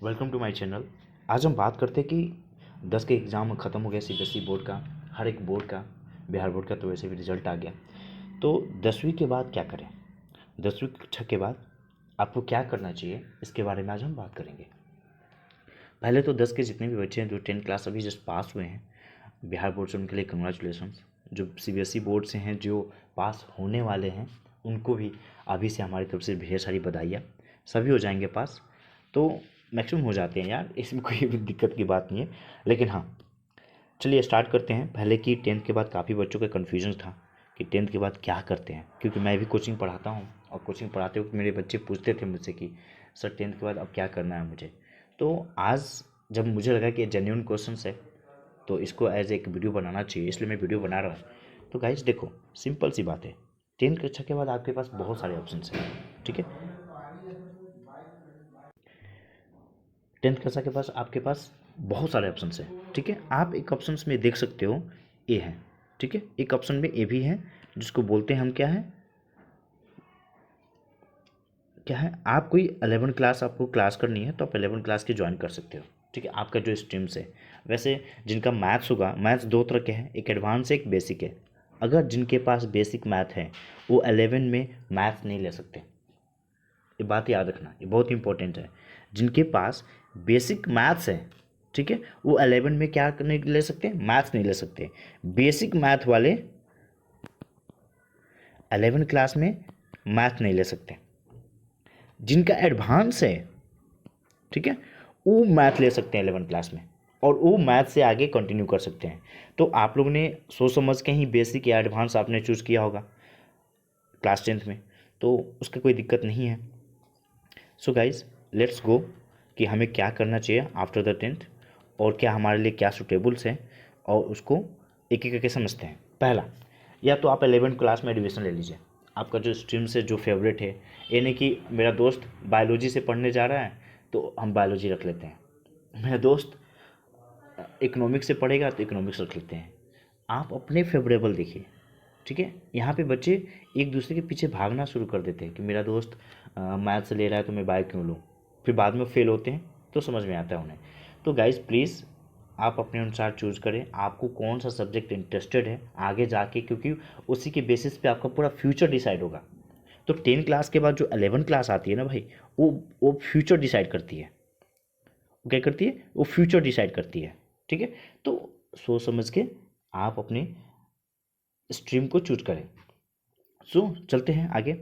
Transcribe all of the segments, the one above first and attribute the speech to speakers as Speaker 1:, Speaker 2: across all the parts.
Speaker 1: Welcome to my channel. आज हम बात करते हैं कि 10 के एग्ज़ाम ख़त्म हो गया सीबीएसई बोर्ड का, हर एक बोर्ड का। बिहार बोर्ड का तो वैसे भी रिजल्ट आ गया। तो 10वीं के बाद क्या करें, 10वीं कक्षा के बाद आपको क्या करना चाहिए, इसके बारे में आज हम बात करेंगे। पहले तो 10 के जितने भी बच्चे हैं जो 10th क्लास अभी जस्ट पास हुए हैं, बिहार बोर्ड से उनके लिए कंग्रेचुलेसन्स। जो सीबीएसई बोर्ड से हैं जो पास होने वाले हैं उनको भी अभी से हमारी तरफ से ढेर सारी बधाइयाँ। सभी हो जाएंगे पास, तो मैक्सिमम हो जाते हैं यार, इसमें कोई भी दिक्कत की बात नहीं है। लेकिन हाँ, चलिए स्टार्ट करते हैं। पहले कि 10th के बाद काफ़ी बच्चों का कन्फ्यूजन था कि 10th के बाद क्या करते हैं, क्योंकि मैं भी कोचिंग पढ़ाता हूँ और कोचिंग पढ़ाते वक्त मेरे बच्चे पूछते थे मुझसे कि सर 10th के बाद अब क्या करना है मुझे। तो आज जब मुझे लगा कि जेन्युइन क्वेश्चन है तो इसको एज एक वीडियो बनाना चाहिए, इसलिए मैं वीडियो बना रहा हूँ। तो गाइज देखो, सिंपल सी बात है, 10th कक्षा के बाद आपके पास बहुत सारे ऑप्शन हैं। ठीक है, 10th कक्षा के पास आपके पास बहुत सारे ऑप्शन हैं। ठीक है, आप एक ऑप्शन में देख सकते हो ए है। ठीक है, एक ऑप्शन में ए भी है जिसको बोलते हैं हम क्या है, आप कोई 11 क्लास आपको क्लास करनी है तो आप 11 क्लास की ज्वाइन कर सकते हो। ठीक है, आपका जो स्ट्रीम्स है। वैसे जिनका मैथ्स होगा, मैथ्स दो तरह के हैं, एक एडवांस है एक बेसिक है। अगर जिनके पास बेसिक मैथ है वो 11 में मैथ्स नहीं ले सकते, ये बात याद रखना, ये बहुत इंपॉर्टेंट है। जिनके पास बेसिक मैथ्स है, ठीक है, वो 11 में क्या नहीं ले सकते, मैथ्स नहीं ले सकते। बेसिक मैथ वाले 11 क्लास में मैथ नहीं ले सकते। जिनका एडवांस है, ठीक है, वो मैथ ले सकते हैं 11 क्लास में, और वो मैथ से आगे कंटिन्यू कर सकते हैं। तो आप लोगों ने सोच समझ के ही बेसिक या एडवांस आपने चूज़ किया होगा क्लास 10th में, तो उसका कोई दिक्कत नहीं है। सो गाइज लेट्स गो कि हमें क्या करना चाहिए आफ्टर द 10th और क्या हमारे लिए क्या सुटेबल्स हैं, और उसको एक एक करके समझते हैं। पहला, या तो आप 11th क्लास में एडमिशन ले लीजिए, आपका जो स्ट्रीम से जो फेवरेट है। ये नहीं कि मेरा दोस्त बायोलॉजी से पढ़ने जा रहा है तो हम बायोलॉजी रख लेते हैं, मेरा दोस्त इकोनॉमिक्स से पढ़ेगा तो इकोनॉमिक्स रख लेते हैं। आप अपने फेवरेबल देखिए। ठीक है, यहाँ पे बच्चे एक दूसरे के पीछे भागना शुरू कर देते हैं कि मेरा दोस्त मैथ्स ले रहा है तो मैं बायो क्यों लूँ, फिर बाद में फेल होते हैं तो समझ में आता है उन्हें। तो गाइज प्लीज़ आप अपने अनुसार चूज़ करें, आपको कौन सा सब्जेक्ट इंटरेस्टेड है आगे जाके, क्योंकि उसी के बेसिस पे आपका पूरा फ्यूचर डिसाइड होगा। तो 10 क्लास के बाद जो 11 क्लास आती है ना भाई, वो फ्यूचर डिसाइड करती है। वो क्या करती है, वो फ्यूचर डिसाइड करती है। ठीक है, तो सोच समझ के आप अपने स्ट्रीम को चूज करें। सो चलते हैं आगे,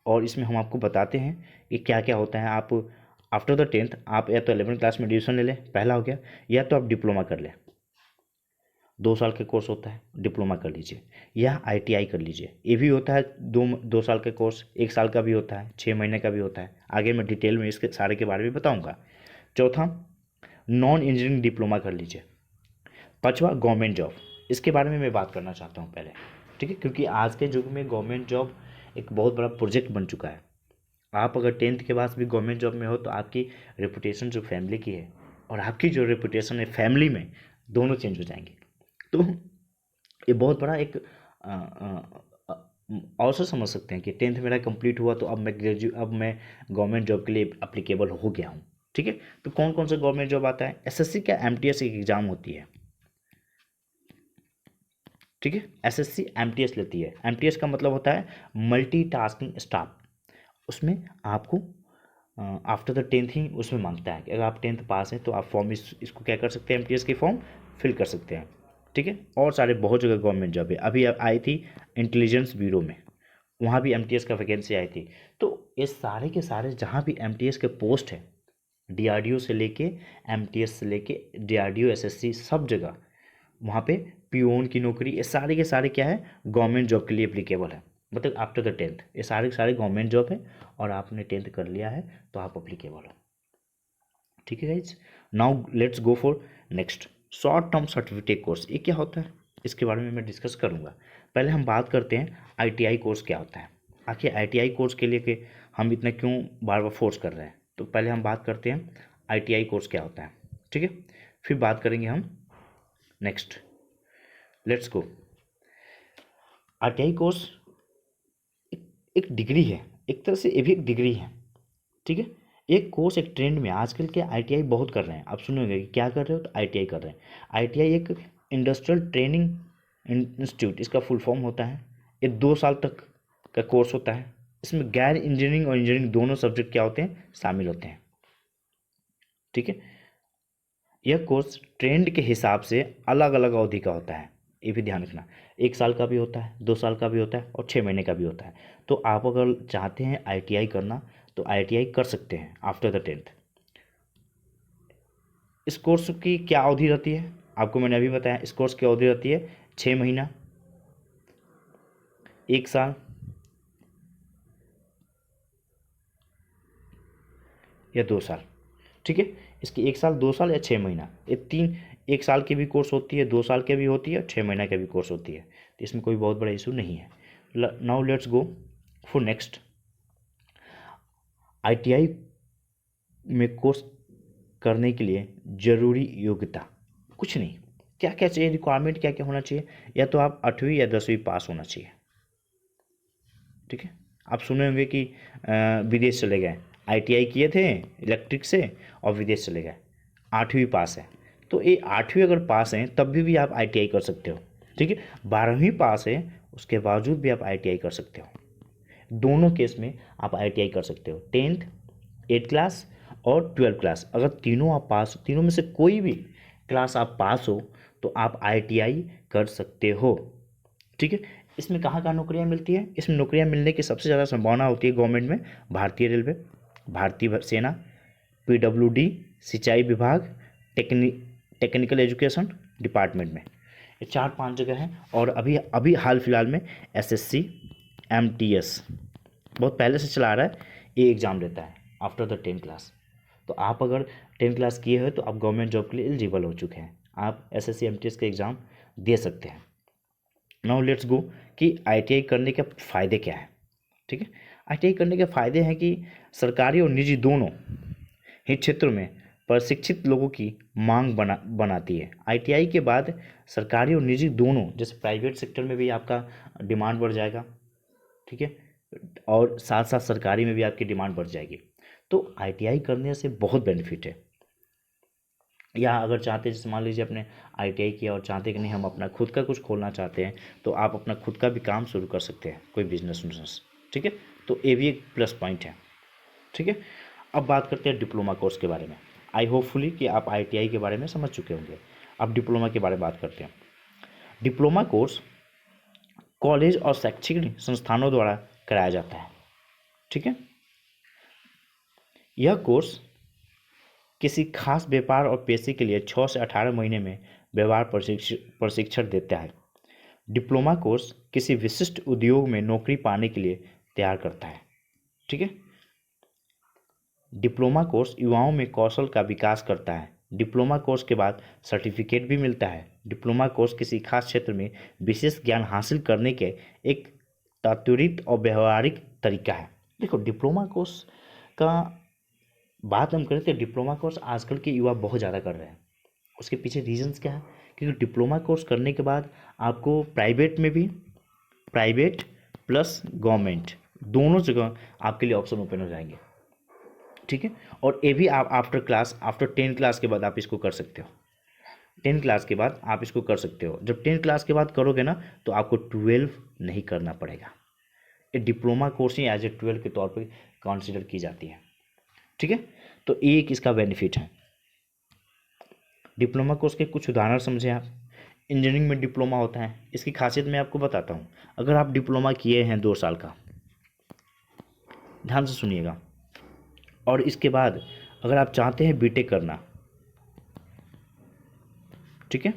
Speaker 1: और इसमें हम आपको बताते हैं कि क्या क्या होता है। आप आफ्टर द 10th आप या तो 11 क्लास में एडमिशन ले लें, पहला हो गया, या तो आप डिप्लोमा कर लें। 2 साल का कोर्स होता है, डिप्लोमा कर लीजिए, या आईटीआई कर लीजिए। ये भी होता है 2 साल का कोर्स, 1 साल का भी होता है, 6 महीने का भी होता है। आगे मैं डिटेल में इसके सारे के बारे में बताऊँगा। चौथा, नॉन इंजीनियरिंग डिप्लोमा कर लीजिए। पांचवा, गवर्नमेंट जॉब। इसके बारे में मैं बात करना चाहता हूँ पहले। ठीक है, क्योंकि आज के युग में गवर्नमेंट जॉब एक बहुत बड़ा प्रोजेक्ट बन चुका है। आप अगर 10th के बाद भी गवर्नमेंट जॉब में हो तो आपकी रेपुटेशन जो फैमिली की है और आपकी जो रेपुटेशन है फैमिली में, दोनों चेंज हो जाएंगे। तो ये बहुत बड़ा एक अवसर समझ सकते हैं कि 10th मेरा कंप्लीट हुआ तो अब मैं गवर्नमेंट जॉब के लिए अप्लीकेबल हो गया हूँ। ठीक है, तो कौन कौन सा गवर्नमेंट जॉब आता है, एसएससी का एमटीएस एक एग्जाम होती है। ठीक है, एसएससी एमटीएस लेती है। एमटीएस का मतलब होता है मल्टीटास्किंग स्टाफ। उसमें आपको आफ्टर द 10th ही उसमें मांगता है कि अगर आप 10th पास हैं तो आप फॉर्म इसको क्या कर सकते हैं, एमटीएस की फॉर्म फिल कर सकते हैं। ठीक है, और सारे बहुत जगह गवर्नमेंट जॉब है। अभी आई थी इंटेलिजेंस ब्यूरो में, वहाँ भी एमटीएस का वैकेंसी आई थी। तो ये सारे के सारे जहाँ भी एमटीएस के पोस्ट है, डीआरडीओ से लेके एमटीएस से लेके डीआरडीओ एसएससी सब जगह, वहाँ पे पियोन की नौकरी, ये सारे के सारे क्या है, गवर्नमेंट जॉब के लिए एप्लीकेबल है। मतलब आफ्टर द 10th ये सारे के सारे गवर्नमेंट जॉब है, और आपने 10th कर लिया है तो आप एप्लीकेबल हो। ठीक है guys, now let's go for next, short term certificate course. ये क्या होता है, इसके बारे में मैं डिस्कस करूँगा। पहले हम बात करते हैं आईटीआई कोर्स क्या होता है। आखिर आईटीआई कोर्स के लिए कि हम इतना क्यों बार बार फोर्स कर रहे हैं, तो पहले हम बात करते हैं आईटीआई कोर्स क्या होता है। ठीक है, फिर बात करेंगे हम next, let's go. ITI course एक डिग्री है, एक तरह से ये भी एक डिग्री है। ठीक है, एक कोर्स एक ट्रेंड में आजकल के आईटीआई बहुत कर रहे हैं। आप सुनोगे कि क्या कर रहे हो, तो आईटीआई कर रहे हैं। आईटीआई एक इंडस्ट्रियल ट्रेनिंग इंस्टीट्यूट, इसका फुल फॉर्म होता है। ये 2 साल तक का कोर्स होता है। इसमें गैर इंजीनियरिंग और इंजीनियरिंग दोनों सब्जेक्ट क्या होते हैं, शामिल होते हैं। ठीक है, यह कोर्स ट्रेंड के हिसाब से अलग अलग अवधि का होता है, ये भी ध्यान रखना। 1 साल का भी होता है, 2 साल का भी होता है और 6 महीने का भी होता है। तो आप अगर चाहते हैं आईटीआई करना तो आईटीआई कर सकते हैं आफ्टर द 10th। इस कोर्स की क्या अवधि रहती है, आपको मैंने अभी बताया। इस कोर्स की अवधि रहती है 6 महीना, 1 साल या 2 साल। ठीक है, इसकी 1 साल, 2 साल या 6 महीना, ये तीन। 1 साल की भी कोर्स होती है, 2 साल की भी होती है, 6 महीना की भी कोर्स होती है। तो इसमें कोई बहुत बड़ा इशू नहीं है। Now let's go for next. ITI में कोर्स करने के लिए जरूरी योग्यता कुछ नहीं। क्या क्या चाहिए, रिक्वायरमेंट क्या क्या होना चाहिए, या तो आप 8वीं या 10वीं पास होना चाहिए। ठीक है, आप सुने होंगे कि विदेश चले गए, आईटीआई किए थे इलेक्ट्रिक से और विदेश चले गए, 8वीं पास है। तो ये 8वीं अगर पास हैं तब भी आप आईटीआई कर सकते हो। ठीक है, 12वीं पास है उसके बावजूद भी आप आईटीआई कर सकते हो। दोनों केस में आप आईटीआई कर सकते हो। 10th, 8th क्लास और 12th क्लास, अगर तीनों आप पास, तीनों में से कोई भी क्लास आप पास हो तो आप आईटीआई कर सकते हो। ठीक है, इसमें कहाँ कहाँ नौकरियाँ मिलती है, इसमें नौकरियाँ मिलने की सबसे ज़्यादा संभावना होती है गवर्नमेंट में, भारतीय रेलवे, भारतीय सेना, पीडब्ल्यूडी, सिंचाई विभाग, टेक्नि टेक्निकल एजुकेशन डिपार्टमेंट में। ये 4-5 जगह हैं। और अभी अभी हाल फिलहाल में एसएससी एमटीएस बहुत पहले से चला आ रहा है, ये एग्ज़ाम लेता है आफ्टर द 10th क्लास। तो आप अगर 10th क्लास किए हो तो आप गवर्नमेंट जॉब के लिए एलिजिबल हो चुके हैं, आप एसएससी एमटीएस का एग्ज़ाम दे सकते हैं। नाउ लेट्स गो कि आईटीआई करने के फ़ायदे क्या हैं। ठीक है, आईटीआई करने के फ़ायदे हैं कि सरकारी और निजी दोनों ही क्षेत्रों में प्रशिक्षित लोगों की मांग बनाती है। आईटीआई के बाद सरकारी और निजी दोनों, जैसे प्राइवेट सेक्टर में भी आपका डिमांड बढ़ जाएगा। ठीक है, और साथ साथ सरकारी में भी आपकी डिमांड बढ़ जाएगी। तो आईटीआई करने से बहुत बेनिफिट है। या अगर चाहते हैं, जैसे मान लीजिए आपने आईटीआई किया और चाहते कि नहीं हम अपना खुद का कुछ खोलना चाहते हैं, तो आप अपना खुद का भी काम शुरू कर सकते हैं, कोई बिजनेस उजनेस। ठीक है, तो ये भी एक प्लस पॉइंट है। ठीक है, अब बात करते हैं डिप्लोमा कोर्स के बारे में। आई होपफुली कि आप आईटीआई के बारे में समझ चुके होंगे। अब डिप्लोमा के बारे में बात करते हैं। डिप्लोमा कोर्स कॉलेज और शैक्षणिक संस्थानों द्वारा कराया जाता है। ठीक है, यह कोर्स किसी खास व्यापार और पेशे के लिए 6 से 18 महीने में व्यवहार प्रशिक्षण देता है। डिप्लोमा कोर्स किसी विशिष्ट उद्योग में नौकरी पाने के लिए तैयार करता है। ठीक है, डिप्लोमा कोर्स युवाओं में कौशल का विकास करता है। डिप्लोमा कोर्स के बाद सर्टिफिकेट भी मिलता है। डिप्लोमा कोर्स किसी खास क्षेत्र में विशेष ज्ञान हासिल करने के एक त्वरित और व्यवहारिक तरीका है। देखो, डिप्लोमा कोर्स का बात हम करें तो डिप्लोमा कोर्स आजकल के युवा बहुत ज़्यादा कर रहे हैं। उसके पीछे रीजंस क्या है, क्योंकि डिप्लोमा कोर्स करने के बाद आपको प्राइवेट में भी, प्राइवेट प्लस गवर्नमेंट दोनों जगह आपके लिए ऑप्शन ओपन हो जाएंगे। ठीक है, और ये भी आप आफ्टर 10th क्लास के बाद आप इसको कर सकते हो। 10th क्लास के बाद आप इसको कर सकते हो। जब 10th क्लास के बाद करोगे ना तो आपको 12 नहीं करना पड़ेगा। ये डिप्लोमा कोर्स ही एज ए 12 के तौर पर कंसिडर की जाती है। ठीक है, तो एक इसका बेनिफिट है। डिप्लोमा कोर्स के कुछ उदाहरण समझें आप। इंजीनियरिंग में डिप्लोमा होता है, इसकी खासियत मैं आपको बताता हूँ। अगर आप डिप्लोमा किए हैं 2 साल का, ध्यान से सुनिएगा, और इसके बाद अगर आप चाहते हैं बीटेक करना, ठीक है,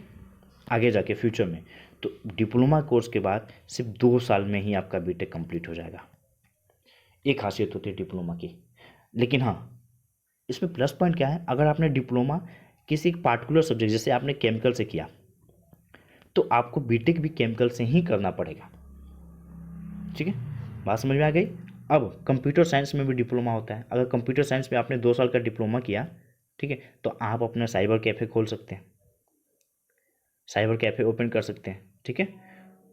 Speaker 1: आगे जाके फ्यूचर में, तो डिप्लोमा कोर्स के बाद सिर्फ 2 साल में ही आपका बीटेक कंप्लीट हो जाएगा। एक खासियत होती है डिप्लोमा की। लेकिन हाँ, इसमें प्लस पॉइंट क्या है, अगर आपने डिप्लोमा किसी पार्टिकुलर सब्जेक्ट, जैसे आपने केमिकल से किया, तो आपको बीटेक भी केमिकल से ही करना पड़ेगा। ठीक है, बात समझ में आ गई। अब कंप्यूटर साइंस में भी डिप्लोमा होता है। अगर कंप्यूटर साइंस में आपने 2 साल का डिप्लोमा किया, ठीक है, तो आप अपना साइबर कैफ़े खोल सकते हैं, साइबर कैफ़े ओपन कर सकते हैं। ठीक है,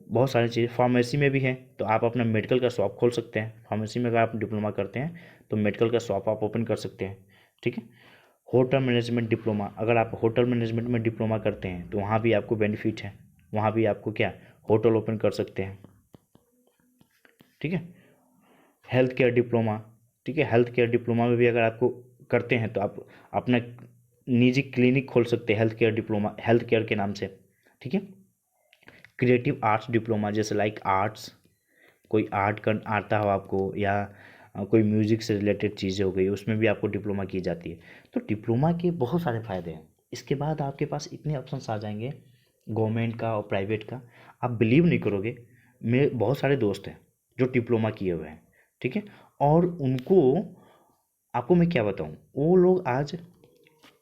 Speaker 1: बहुत सारी चीज़ें फार्मेसी में भी है, तो आप अपना मेडिकल का शॉप खोल सकते हैं। फार्मेसी में अगर आप डिप्लोमा करते हैं तो मेडिकल का शॉप आप ओपन कर सकते हैं। ठीक है। होटल मैनेजमेंट डिप्लोमा, अगर आप होटल मैनेजमेंट में डिप्लोमा करते हैं तो वहाँ भी आपको बेनिफिट है, वहाँ भी आपको क्या होटल ओपन कर सकते हैं। ठीक है। हेल्थ केयर डिप्लोमा, ठीक है, हेल्थ केयर डिप्लोमा में भी अगर आपको करते हैं तो आप अपना निजी क्लिनिक खोल सकते हैं health care diploma, health care के नाम से। ठीक है। क्रिएटिव आर्ट्स डिप्लोमा, जैसे लाइक आर्ट्स, कोई आर्ट कर आता हो आपको, या कोई म्यूजिक से रिलेटेड चीज़ें हो गई, उसमें भी आपको डिप्लोमा की जाती है। तो डिप्लोमा के बहुत सारे फ़ायदे हैं। इसके बाद आपके पास इतने ऑप्शंस आ जाएंगे गवर्नमेंट का और प्राइवेट का, आप बिलीव नहीं करोगे। मेरे बहुत सारे दोस्त हैं जो डिप्लोमा किए हुए हैं। ठीक है। और उनको, आपको मैं क्या बताऊं, वो लोग आज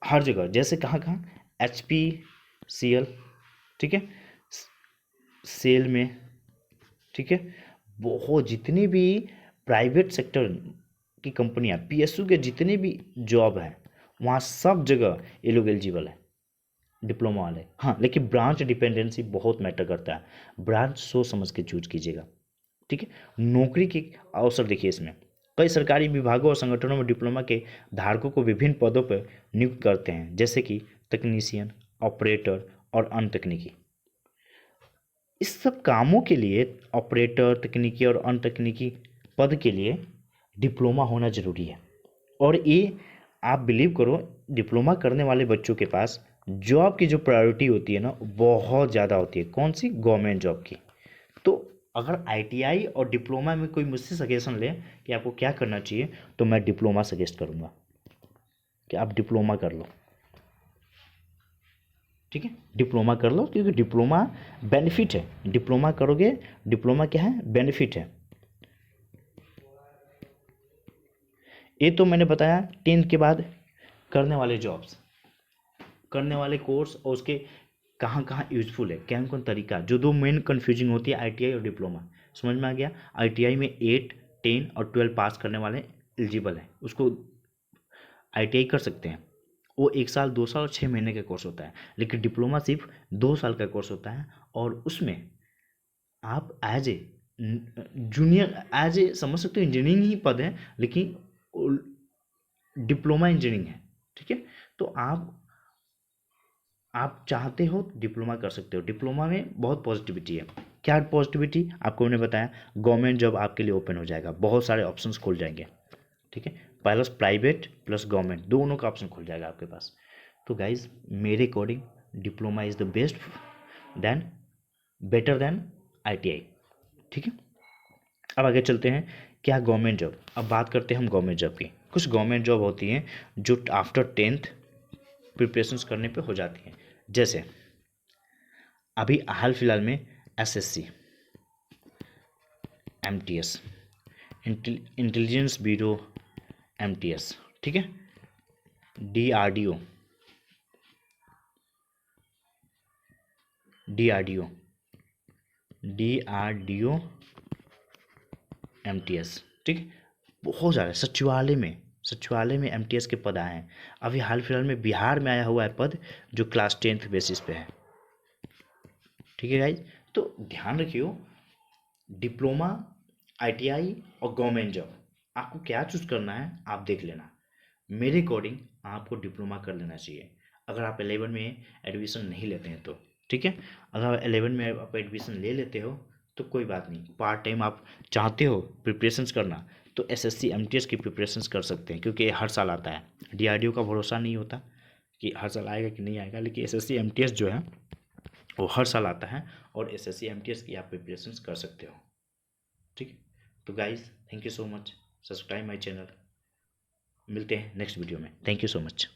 Speaker 1: हर जगह, जैसे कहाँ कहाँ, HPCL, ठीक है, सेल में, ठीक है, बहुत जितनी भी प्राइवेट सेक्टर की कंपनियां, PSU के जितने भी जॉब हैं, वहाँ सब जगह ये लोग एलिजिबल है डिप्लोमा वाले। हाँ, लेकिन ब्रांच डिपेंडेंसी बहुत मैटर करता है, ब्रांच सोच समझ के चूज कीजिएगा। ठीक है। नौकरी के अवसर देखिए, इसमें कई सरकारी विभागों और संगठनों में डिप्लोमा के धारकों को विभिन्न पदों पर नियुक्त करते हैं, जैसे कि तकनीशियन, ऑपरेटर और अन्य तकनीकी। इस सब कामों के लिए, ऑपरेटर, तकनीकी और अन्य तकनीकी पद के लिए डिप्लोमा होना ज़रूरी है। और ये आप बिलीव करो, डिप्लोमा करने वाले बच्चों के पास जॉब की जो प्रायोरिटी होती है ना, बहुत ज़्यादा होती है। कौन सी? गवर्नमेंट जॉब की। तो अगर ITI और डिप्लोमा में कोई मुझसे सजेशन ले कि आपको क्या करना चाहिए, तो मैं डिप्लोमा सजेस्ट करूँगा कि आप डिप्लोमा कर लो। ठीक है, डिप्लोमा कर लो, क्योंकि डिप्लोमा बेनिफिट है। डिप्लोमा करोगे, डिप्लोमा क्या है? बेनिफिट है। ये तो मैंने बताया 10th के बाद करने वाले जॉब्स, करने वाले कोर्स, और उसके कहाँ कहाँ यूजफुल है, कौन कौन तरीका। जो दो मेन कन्फ्यूजिंग होती है, ITI और डिप्लोमा, समझ में आ गया। ITI में 8, 10 और 12 पास करने वाले एलिजिबल हैं, उसको ITI कर सकते हैं। वो 1 साल, 2 साल और 6 महीने का कोर्स होता है। लेकिन डिप्लोमा सिर्फ 2 साल का कोर्स होता है, और उसमें आप as a junior, as a समझ सकते हो इंजीनियरिंग ही पद है, लेकिन डिप्लोमा इंजीनियरिंग है। ठीक है। तो आप चाहते हो डिप्लोमा कर सकते हो। डिप्लोमा में बहुत पॉजिटिविटी है। क्या पॉजिटिविटी? आपको मैंने बताया, गवर्नमेंट जॉब आपके लिए ओपन हो जाएगा, बहुत सारे ऑप्शंस खुल जाएंगे। ठीक है, प्लस प्राइवेट प्लस गवर्नमेंट, दोनों का ऑप्शन खुल जाएगा आपके पास। तो गाइज, मेरे according diploma is the best then, better than ITI। ठीक है। अब आगे चलते हैं, क्या गवर्नमेंट जॉब। अब बात करते हैं हम गवर्नमेंट जॉब की। कुछ गवर्नमेंट जॉब होती हैं जो आफ्टर 10th प्रिपरेशंस करने पे हो जाती हैं। जैसे अभी हाल फिलहाल में SSC, MTS, intelligence bureau, MTS, ठीक है, DRDO, MTS, ठीक है, बहुत ज़्यादा। सचिवालय में MTS के पद आए हैं। अभी हाल फिलहाल में बिहार में आया हुआ है पद, जो क्लास 10th बेसिस पे है। ठीक है गाइज, तो ध्यान रखियो, डिप्लोमा, ITI और गवर्नमेंट जॉब, आपको क्या चूज करना है आप देख लेना। मेरे अकॉर्डिंग आपको डिप्लोमा कर लेना चाहिए, अगर आप 11 में एडमिशन नहीं लेते हैं तो। ठीक है। अगर 11 में आप एडमिशन ले लेते हो तो कोई बात नहीं, पार्ट टाइम आप चाहते हो प्रिपरेशंस करना, तो SSC MTS की प्रिपरेशंस कर सकते हैं, क्योंकि ये हर साल आता है। DRDO का भरोसा नहीं होता कि हर साल आएगा कि नहीं आएगा, लेकिन SSC MTS जो है वो हर साल आता है, और SSC MTS की आप प्रिपरेशंस कर सकते हो। ठीक है। तो guys, thank you so much, subscribe my channel. मिलते हैं नेक्स्ट वीडियो में। Thank you so much.